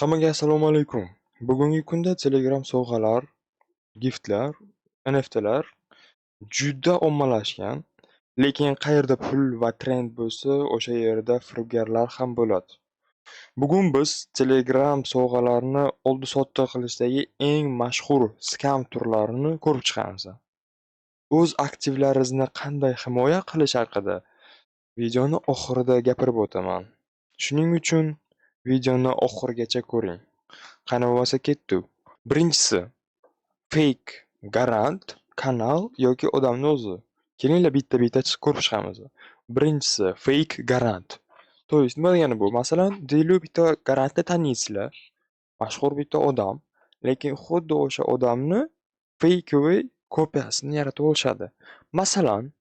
Hammaga assalomu alaykum. Bugungi kunda Telegram sovg'alar, giftlar, NFTlar juda ommalashgan. Lekin qayerda pul va trend bo'lsa, o'sha yerda firibgarlar ham bo'ladi. Bugun biz Telegram sovg'alarini oldi-sotdi qilishdagi eng mashhur skam turlarini ko'rib chiqamiz. O'z aktivlaringizni qanday himoya qilish haqida videoni oxirida gapirib o'taman. Shuning uchun videoni oxirigacha ko'ring. Qani bo'lmasa ketdik. Birinchisi, fake garant, kanal yoki odamni o'zi. Kelinglar bitta-bitta ko'rib chiqamiz. Birinchisi, fake garant. To есть nima degani bu? Masalan, deylik bitta garantni taniysizlar, mashhur bitta odam, lekin xuddi o'sha odamni fake'oviy kopiyasini yaratib olishadi. Masalan,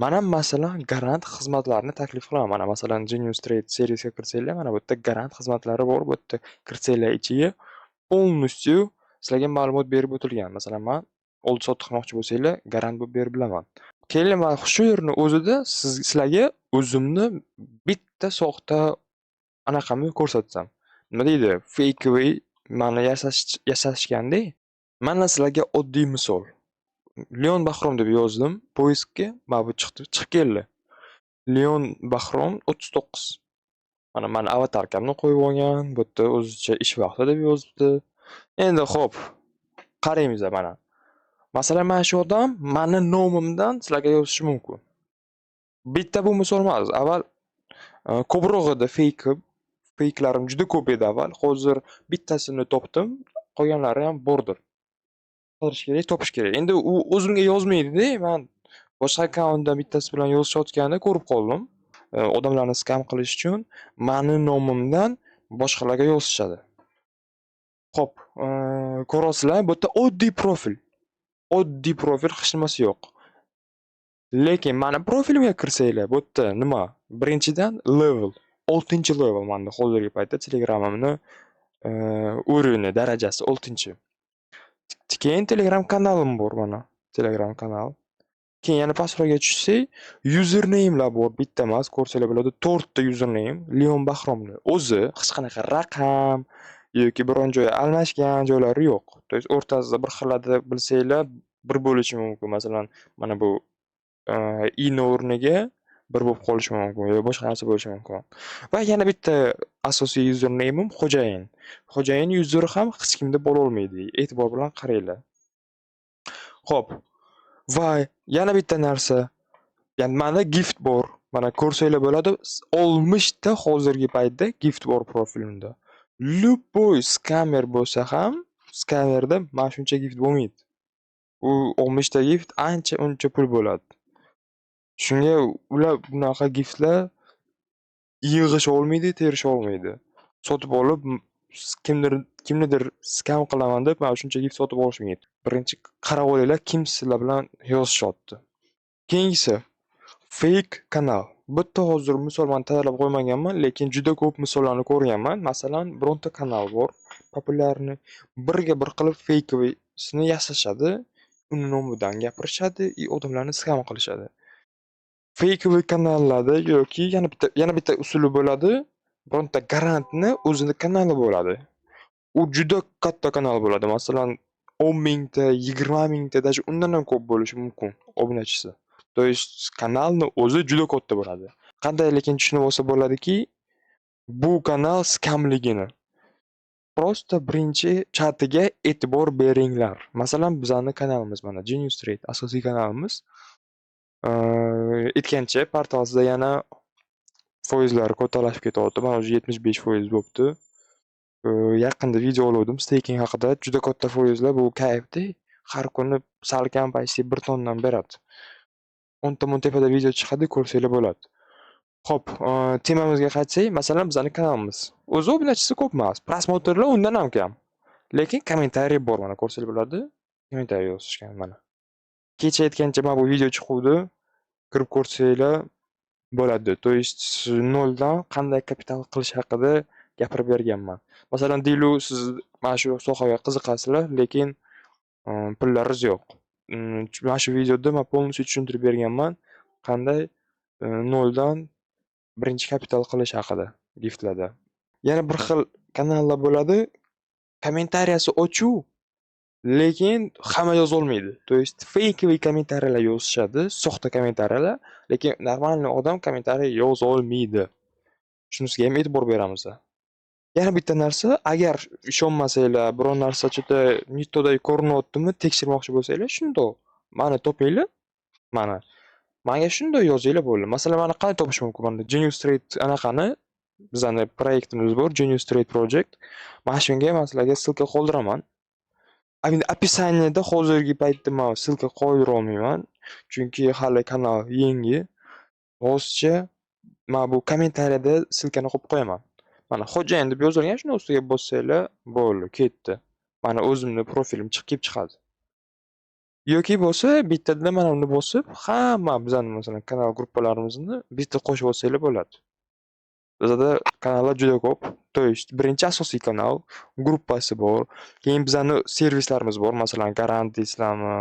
mana masalan garant xizmatlarini taklif qilaman. Mana masalan Genius Trade servisga kirsanglar, mana bu yerda garant xizmatlari bor. Bu yerda kirsanglar ichiga полностью sizlarga ma'lumot berib o'tilgan. Masalan, men oldi-sotdi qilmoqchi bo'lsanglar, garant bo'lib berib bilaman. Keyin men shu yerni o'zida sizlarga o'zimni bitta soxta anaqamni ko'rsatsam. Nima deydi? Fake'oviy mani yasashganda. Mana sizlarga oddiy misol. Leon Bahrom deb yozdim poyezdga, mana bu chiqib keldi. Leon Bahrom 39. Mana meni avatarkamni qo'yib olgan, bu yerda o'zicha ish vaqti deb yozibdi. Endi xo'p, qaraymiz mana. Masalan, mana shu odam meni nomimdan sizlarga yozishi mumkin. Bitta bu misol emas. Avval ko'proq edi fake'larim juda ko'p edi avval. Hozir bittasini topdim, qolganlari ham bordir. Qidirish kerak, topish kerak. Endi u o'zimga yozmaydi-da, men boshqa akkauntdan bittasi bilan yozishayotganini ko'rib qoldim. Odamlarni skam qilish uchun meni nomimdan boshqalarga yozishadi. Xo'p, ko'rasizlar, bu yerda oddiy profil. Oddiy profil, hech nimasi yo'q. Lekin meni profilimga kirsanglar, bu yerda nima? Birinchidan level, 6-level menda hozirgi paytda Telegramimni o'rni, darajasi 6. Keyin Telegram kanalim bor mana. Telegram kanal. Keyin yana pastroqqa tushsak, username'lar bor. Bitta emas, ko'rsanglar bo'ladi, 4 ta username. Leon Bahromni o'zi hech qanaqa raqam yoki biron joy almashgan joylari yo'q. To есть o'rtasida bir xilada bilsanglar, bir bo'lishi mumkin. Masalan, mana bu i ni o'rniga bir bo'lib qolishi mumkin yoki boshqa narsa bo'lishi mumkin. Va yana bitta asosiy username'im xo'jayin. Xo'jayin useri ham hech kimda bo'la olmaydi. E'tibor bilan qaranglar. Xo'p. Va yana bitta narsa. Yani menda gift bor. Mana ko'rsanglar bo'ladi, 60 ta hozirgi paytda gift bor profilimda. Любой skamer bo'lsa ham, skamerda mana shuncha gift bo'lmaydi. U 60 ta gift ancha uncha pul bo'ladi. Shunga ular bunaqa giftlar yig'ish olmaydi, terish olmaydi. Sotib olib kimnidir skam qilaman deb mana shuncha gift sotib olishmaydi. Birinchi qarab olinglar, kim sizlar bilan yozishyapti. Keyingisi fake kanal. Bitta hozir misol men tayyorlab qo'ymaganman, lekin juda ko'p misollarni ko'rganman. Masalan, bironta kanal bor, populyarni birga bir qilib fake'oviysini yasashadi, uni nomidan gapirishadi, odamlarni skam qilishadi. Fake'oviy kanallarda yoki yana bitta usuli bo'ladi. Bironta garantni o'zini kanali bo'ladi. U juda katta kanal bo'ladi. Masalan, 10 mingta, 20 mingta, даже undan ham ko'p bo'lishi mumkin obunachisi. То есть kanalni o'zi juda katta bo'ladi. Qanday lekin tushunib olsa bo'ladiki, bu kanal skamligini. Просто birinchi chatiga e'tibor beringlar. Masalan, bizning kanalimiz mana Genius Trade asosiy kanalimiz. Aytgancha portalda yana foizlar ko'tarilib ketyapti. Mana o'zi 75% bo'libdi. Yaqinda video oldim staking haqida. Juda katta foizlar, bu kayfda. Har kuni salkam paysi 1 tondan beradi. 10 ta tepada video chiqadi, ko'rsanglar bo'ladi. Xo'p, temamizga qaytsak, masalan, bizning kanalimiz. O'zi obunachisi ko'p emas, prosmotrlar undan ham kam. Lekin kommentariy bor, mana ko'rsanglar bo'ladi. Kommentariy yozishgan mana. Kecha aytgancha mana bu video chiquvdi. Kirib ko'rsanglar bo'ladi. To есть noldan qanday kapital qilish haqida gapirib berganman. Masalan, deylik, siz mana shu sohaga qiziqasizlar, lekin pullaringiz yo'q. Mana shu videoda men полностью tushuntirib berganman, qanday noldan birinchi kapital qilish haqida giftlarda. Yana bir xil kanallar bo'ladi, kommentariyasi ochuv, lekin hamma yozolmaydi. То есть feykiviy kommentariyalar yozishadi, soxta kommentariyalar, lekin normalniy odam kommentariy yozolmaydi. Shunisiga ham e'tibor beramiz. Yana bitta narsa, agar ishonmasanglar, biror narsa juda netto'dagi ko'rinyaptimi, tekshirmoqchi bo'lsanglar, shundoq mani topinglar, mana. Menga shunday yozinglar bo'ldi. Masalan, meni qanday topish mumkin? Mana Genius Trade anaqani bizani proyektimiz bor, Genius Trade Project. Mana shunga men sizlarga ssilka qoldiraman. Endi описаниеda hozirgi paytda men ssilka qo'yira olmayman, chunki hali kanal yangi. Hozircha men bu kommentariyada ssilkani qo'yib qo'yaman. Mana xo'jayin deb yozilgan, shuni ustiga bossanglar bo'ldi, ketdi. Mana o'zimni profilim chiqib chiqadi. Yoki bo'lsa, bittada mana uni bosib, hamma bizani masalan kanal gruppalarimizni bitta qo'shib olsanglar bo'ladi. Bizda kanallar juda ko'p. То есть birinchi asosiy kanal, gruppasi bor. Keyin bizani servislarimiz bor. Masalan, Garant deysizlarmi,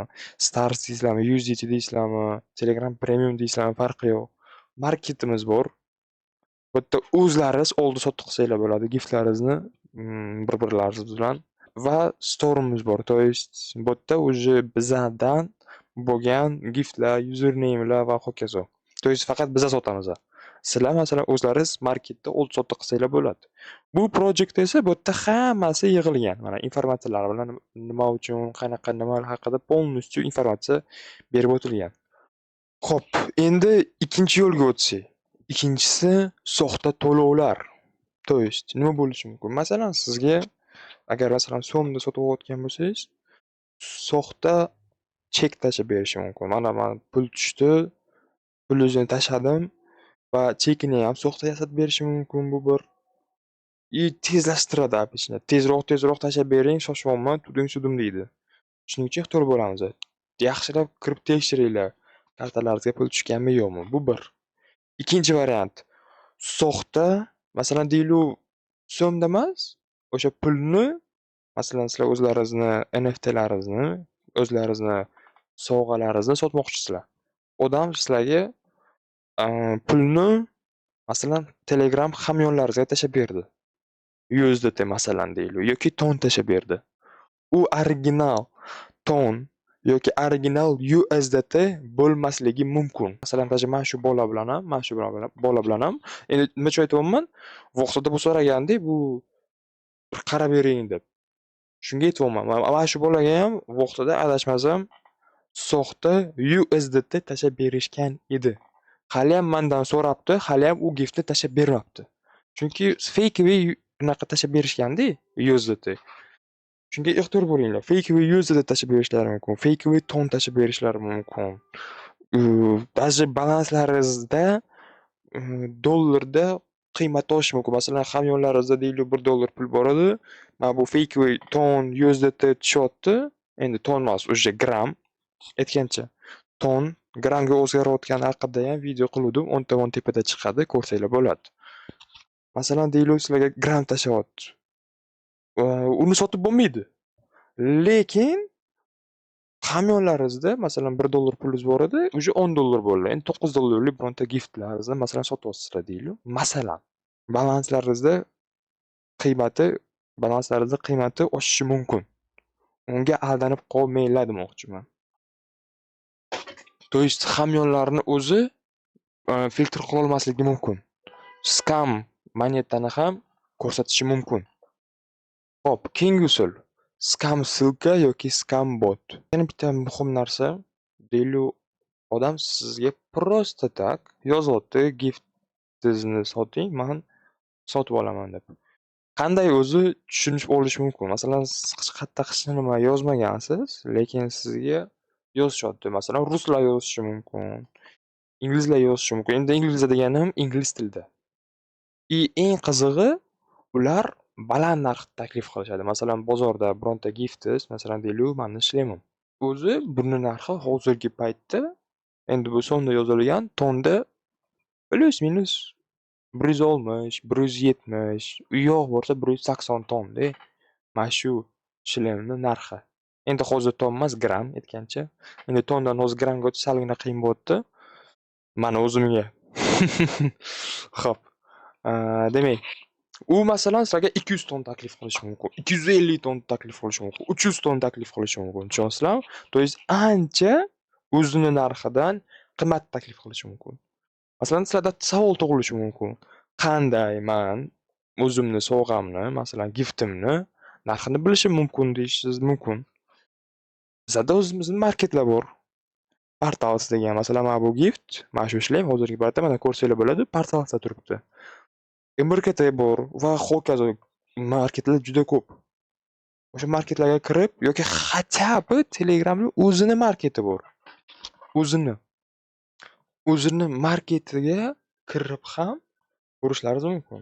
Stars deysizlarmi, USDT deysizlarmi, Telegram Premium deysizlarmi, farqi yo'q. Marketimiz bor. Bu yerda o'zlaringiz oldi-sotdi qilsanglar bo'ladi giftlaringizni bir-birlaringiz bilan. Va store'imiz bor. То есть bu yerda уже bizdan bo'lgan giftlar, username'lar va hokazo. То есть faqat biz sotamiz. Sizlar masalan o'zlaringiz marketda oldi-sotdi qilsanglar bo'ladi. Bu projekt esa bu yerda hammasi yig'ilgan. Mana informatsiyalar bilan nima uchun, qanaqa nimalar haqida полностью informatsiya berib o'tilgan. Xo'p, endi ikkinchi yo'lga o'tsak. Ikkinchisi soxta to'lovlar. То есть nima bo'lishi mumkin? Masalan, sizga agar masalan so'mda sotib olayotgan bo'lsangiz, soxta chek tashib berishi mumkin. Mana men pul tushdi, pulingizni tashadim va chekini ham soxta yasatib berishi mumkin. Bu bir tezlashtiradi apishni. Tezroq tashab bering, shoshyapman, tudim deydi. Shuning uchun ehtiyot bo'lamiz. Yaxshilab kirib tekshiringlar. Kartalaringizga pul tushganmi yo'qmi? Bu bir. Ikkinchi variant. Soxta, masalan, deylu so'mda emas, o'sha pulni masalan sizlar o'zlaringizni NFTlaringizni, o'zlaringizni sovg'alaringizni sotmoqchisizlar. Odam sizlarga pulni masalan Telegram hamyonlaringizga tashab berdi. USDT masalan deylu yoki ton tashab berdi. U original ton yoki original USDT bo'lmasligi mumkin. Masalan, mana shu bola bilan ham, mana shu bola bilan ham endi nima uchun aytyapman? Vaqtida bu so'ragandi, bu qarab bering deb. Shunga aytyapman. Mana shu bolaga ham vaqtida adashmasam soxta USDT tashab berishgan edi. Hali ham mendan so'rabdi, hali ham u giftni tashab bermabdi. Chunki feykiviy unaqa tashab berishgandi USDT. Shunga ehtiyot bo'linglar. Feykiviy USDT tashab berishlari mumkin, feykiviy ton tashab berishlari mumkin. Ba'zi balanslaringizda dollarda qiymat olishi mumkin. Masalan, hamyonlaringizda deyli $1 pul bor edi. Mana bu feykiviy ton USDT tushyapti. Endi ton emas, o'sha gram. Aytgancha, ton gramga o'zgarayotgani haqida ham video qildim. O'ng tomon tepada chiqadi, ko'rsanglar bo'ladi. Masalan, deyli sizlarga gram tashyapti. Uni sotib bo'lmaydi. Lekin hamyonlaringizda masalan $1 pulingiz bor edi, уже $10 bo'ldi. Endi $9lik bironta giftlaringizni masalan sotyapsizlar deyli. Masalan, balanslaringizda qiymati oshishi mumkin. Unga aldanib qolmanglar demoqchiman. То есть hamyonlarni o'zi filtr qila olmasligi mumkin. Scam monetani ham ko'rsatishi mumkin. Xo'p, keyingi usul scam ssilka yoki scam bot. Yana bitta muhim narsa, deyli odam sizga просто так yozyapti, giftingizni soting, men sotib olaman deb. Qanday o'zi tushunib olish mumkin? Masalan, siz qayerda hech nima yozmagansiz, lekin sizga yozishyapti. Masalan, ruslar yozishi mumkin, inglizlar yozishi mumkin. Endi inglizlar deganim ingliz tilida. Eng qizig'i, ular baland narx taklif qilishadi. Masalan, bozorda bironta giftingiz, masalan, deylik, men ishlayman. O'zi buni narxi hozirgi paytda endi bu sonda yozilgan tonda plus minus 160, 170, u yoq bo'lsa 180 tonda. Mana shu shlemni narxi. Endi hozir ton emas, gram aytgancha. Endi tondan hozir gramga o'tish salgina qiyin bo'pti. Mana o'zimga. Xo'p. Demak, U masalan sizlarga 200 ton taklif qilishi mumkin, 250 ton taklif qilishi mumkin, 300 ton taklif qilishi mumkin. Tushunyapsizlarmi? То есть ancha o'zini narxidan qimmat taklif qilishi mumkin. Masalan, sizlarda savol tug'ilishi mumkin. Qanday men o'zimni sovg'amni, masalan, giftimni narxini bilishim mumkin deyishingiz mumkin. Bizlarda o'zimizning marketlar bor. Portals degan, masalan, mana bu gift, mana shu ishlayman hozirgi paytda, mana ko'rsanglar bo'ladi, portalda turibdi. MRKT bor va hokazo marketlar juda ko'p. O'sha marketlarga kirib yoki хотя бы Telegramning o'zini marketi bor. O'zini marketiga kirib ham ko'rishlaringiz mumkin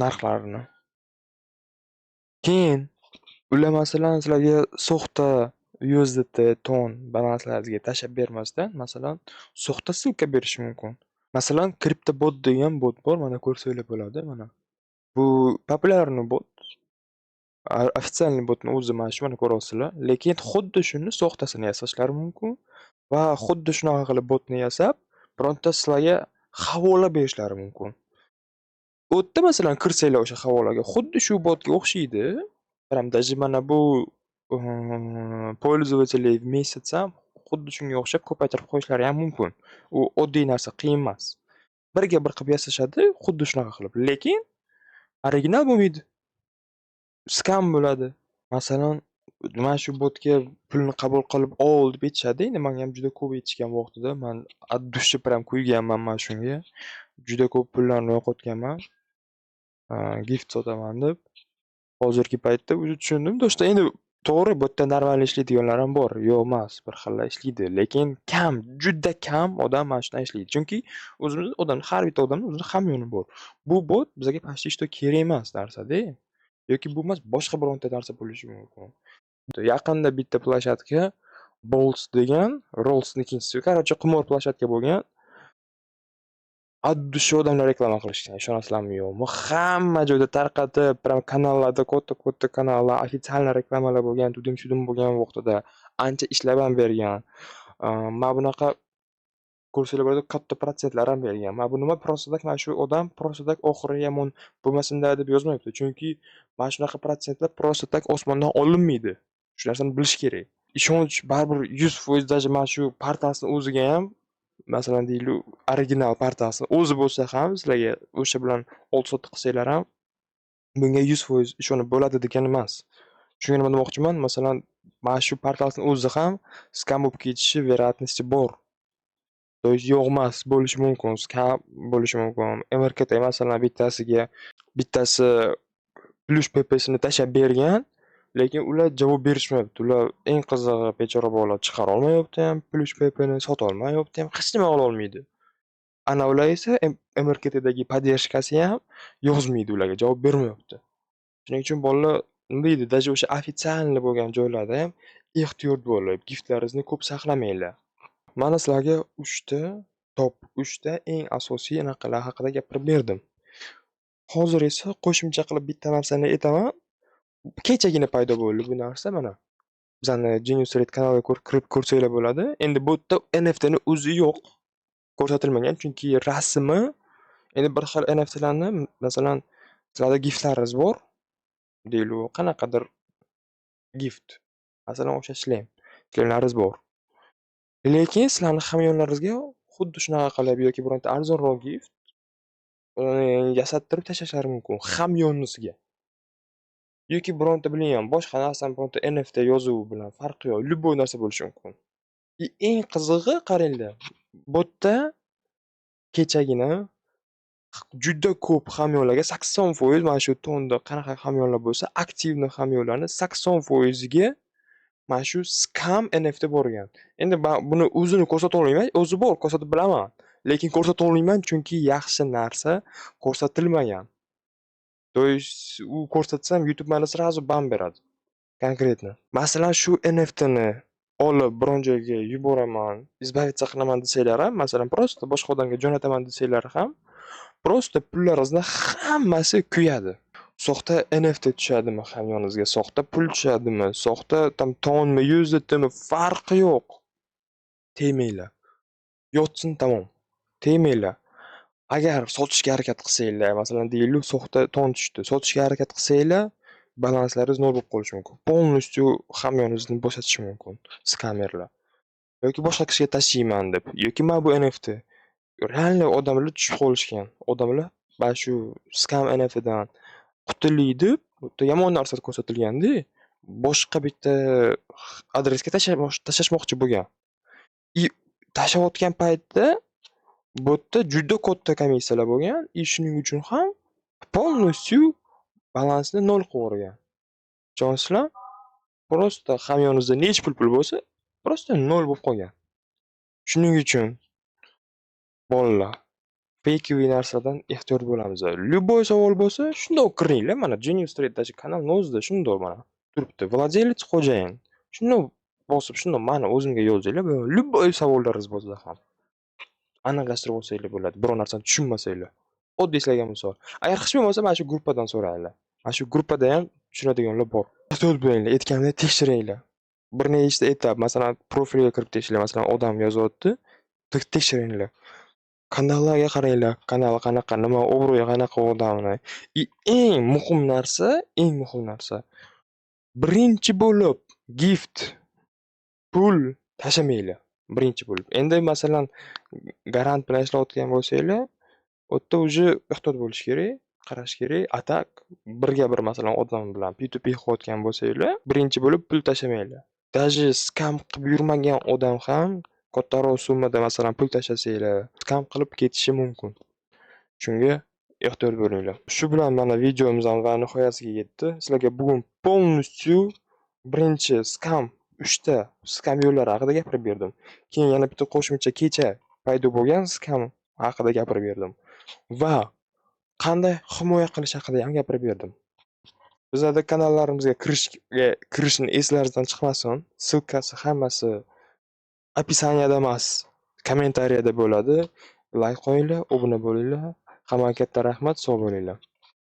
narxlarini. Keyin ular masalan sizlarga soxta USDT, ton balanslaringizga tashlab bermasdan, masalan, soxta ssilka berishi mumkin. Masalan, CryptoBot degan bot bor, mana ko'rsanglar bo'ladi, mana. Bu populyarniy bot. Официальный botni o'zi mana shu, mana ko'ryapsizlar. Lekin xuddi shuni soxtasini yasashlari mumkin va xuddi shunaqa qilib botni yasab, bironta sizlarga havola berishlari mumkin. U yerda masalan kirsanglar o'sha havolaga, xuddi shu botga o'xshaydi. Прям даже mana bu пользователей в месяц ham xuddi shunga o'xshab ko'paytirib qo'yishlari ham mumkin. U oddiy narsa, qiyin emas. Birga bir qilib yasashadi, xuddi shunaqa qilib. Lekin original bo'lmaydi. Skam bo'ladi. Masalan, mana shu botga pulni qabul qilib ol deb aytishadi. Endi menga ham juda ko'p aytishgan vaqtida men от души прям kuyganman mana shunga. Juda ko'p pullarni yo'qotganman. Gift sotaman deb. Hozirgi paytda o'zi tushundim. Do'stlar, endi to'g'ri, bu yerda normal ishlaydiganlar ham bor. Yo'q emas, bir xilla ishlaydi, lekin kam, juda kam odam mana shunday ishlaydi. Chunki o'zimiz odam, har bitta odamning o'zini hamyoni bor. Bu bot bizga почти что kerak emas narsa-da. Yoki bu emas, boshqa bironta narsa bo'lishi mumkin. Yaqinda bitta plashatka Bolts degan, Rolls'ning ikkinchisi, короче, qimor plashatka bo'lgan. Addushi odamlar reklama qilishgan, ishonasizlarmi yo'qmi? Hamma joyda tarqatib, prям kanallarda, katta kanallar, ofitsialniy reklamalar bo'lgan, tudim bo'lgan vaqtida ancha ishlab ham bergan. Mana bunaqa ko'rsanglar bo'ladi, katta protsentlar ham bergan. Mana bu nima, просто так mana shu odam просто так oxiri yomon bo'lmasin-da deb yozmayapti. Chunki mana shunaqa protsentlar просто так osmondan olinmaydi. Shu narsani bilish kerak. Ishonch baribir 100% даже mana shu portalning o'ziga ham, masalan deylik, original portalning o'zi bo'lsa ham sizlarga o'sha bilan oldi-sotdi qilsanglar ham bunga 100% ishonib bo'ladi degani emas. Shunga nima demoqchiman? Masalan, mana shu portalning o'zi ham skam bo'lib ketishi вероятности bor. То есть yo'q emas, bo'lishi mumkin, skam bo'lishi mumkin. MRKT masalan bittasi plyush ppsini tashlab bergan, lekin ular javob berishmayapti. Ular eng qizig'i, bechora bolalar chiqara olmayapti ham, plyush ppni sota olmayapti ham, hech nima qila olmaydi. Ana ular esa MRKTdagi поддержкasi ham yozmaydi, ularga javob bermayapti. Shuning uchun bolalar nima deydi, даже o'sha ofitsialniy bo'lgan joylarda ham ehtiyot bo'lib, giftlaringizni ko'p saqlamanglar. Mana sizlarga 3 ta eng asosiy anaqalar haqida gapirib berdim. Hozir esa qo'shimcha qilib bitta narsani aytaman. Kechagina paydo bo'ldi bu narsa, mana. Bizani Genius Red kanaliga kirib ko'rsanglar bo'ladi. Endi bu yerda NFTni o'zi yo'q, ko'rsatilmagan, chunki rasmi, endi bir xil NFTlarni, masalan, sizlarda giftlaringiz bor, deylik, qanaqadir gift. Masalan, o'sha ishlamlaringiz bor. Lekin sizlarning hamyonlaringizga xuddi shunaqa qilib yoki bironta arzonroq gift yasattirib tashlashlari mumkin hamyonisiga. Yoki bironta bilmayman, boshqa narsani bironta NFT yozuvi bilan farqi yo'q, любой narsa bo'lishi mumkin. Eng qizig'i, qaranglar, bu yerda kechagina juda ko'p hamyonlarga 80% mana shu tonda qanaqa hamyonlar bo'lsa, aktivni hamyonlarni 80% ga mana shu skam NFT borgan. Endi buni o'zini ko'rsata olmayman, o'zi bor, ko'rsatib bilaman. Lekin ko'rsata olmayman, chunki yaxshi narsa ko'rsatilmagan. То есть u ko'rsatsam YouTube meni сразу ban beradi. Konkretno. Masalan, shu NFTni olib biron joyga yuboraman, избавиться qilaman desanglar ham, masalan, просто boshqa odamga jo'nataman desanglar ham, просто pullaringizni hammasi kuyadi. Soxta NFT tushadimi hamyoningizga, soxta pul tushadimi, soxta tam tonmi, USDTmi, farqi yo'q. Tegmanglar. Yotsin, tamom. Tegmanglar. Agar sotishga harakat qilsanglar, masalan deylik, soxta ton tushdi. Sotishga harakat qilsanglar, balanslaringiz nol bo'lib qolishi mumkin. Полностью hamyoningizni bo'shatishi mumkin skamerlar. Yoki boshqa kishiga tashiyman deb, yoki mana bu NFT. Realniy odamlar tushib qolishgan. Odamlar mana shu skam NFTdan qutulay deb, bitta yomon narsa ko'rsatilganda, boshqa bitta adresga tashlashmoqchi bo'lgan. И tashlayotgan paytda bu yerda juda katta komissiyalar bo'lgan, shuning uchun ham полностью balansni nol qilib yuborgan. Tushunyapsizlar? Просто hamyoningizda necha pul bo'lsa, просто nol bo'lib qolgan. Shuning uchun bolalar, fakeviy narsadan ehtiyot bo'lamiz. Любой savol bo'lsa, shundoq kiringlar. Mana Genius Trade'dagi kanalning o'zida shundoq mana turibdi. Vладелец xo'jayin. Shundoq bosib, shundoq mana o'zimga yozinglar. Любой savollaringiz bo'lsa ham aniqlashtirib olsanglar bo'ladi. Biror narsani tushunmasanglar. Oddiy sizlarga misol. Agar hech bo'lmasa mana shu gruppadan so'ranglar. Mana shu gruppada ham tushunadiganlar bor. Ehtiyot bo'linglar, aytganimni tekshiringlar. Bir nechta etap, masalan, profilga kirib tekshiringlar. Masalan, odam yozyapti, tekshiringlar. Kanallarga qaranglar, kanal qanaqa, nima obro'yi qanaqa odamni. Eng muhim narsa, birinchi bo'lib gift, pul tashamanglar. Birinchi bo'lib. Endi masalan, garant bilan ishlayotgan bo'lsanglar, u yerda уже ehtiyot bo'lish kerak, qarash kerak. Atak birga bir masalan odam bilan P2P qilayotgan bo'lsanglar, birinchi bo'lib pul tashamanglar. Даже skam qilib yurmagan odam ham kattaroq summada masalan pul tashlasanglar, skam qilib ketishi mumkin. Shunga ehtiyot bo'linglar. Shu bilan mana videomiz ham nihoyasiga yetdi. Sizlarga bugun полностью birinchi skam 3 ta skam yo'llari haqida gapirib berdim. Keyin yana bitta qo'shimcha kecha paydo bo'lgan skam haqida gapirib berdim. Va qanday himoya qilish haqida ham gapirib berdim. Bizning kanallarimizga kirishni eslaringizdan chiqmasin. Ssilkasi hammasi opisaniyada emas, kommentariyada bo'ladi. Like qo'yinglar, obuna bo'linglar. Hammaga katta rahmat, sog' bo'linglar.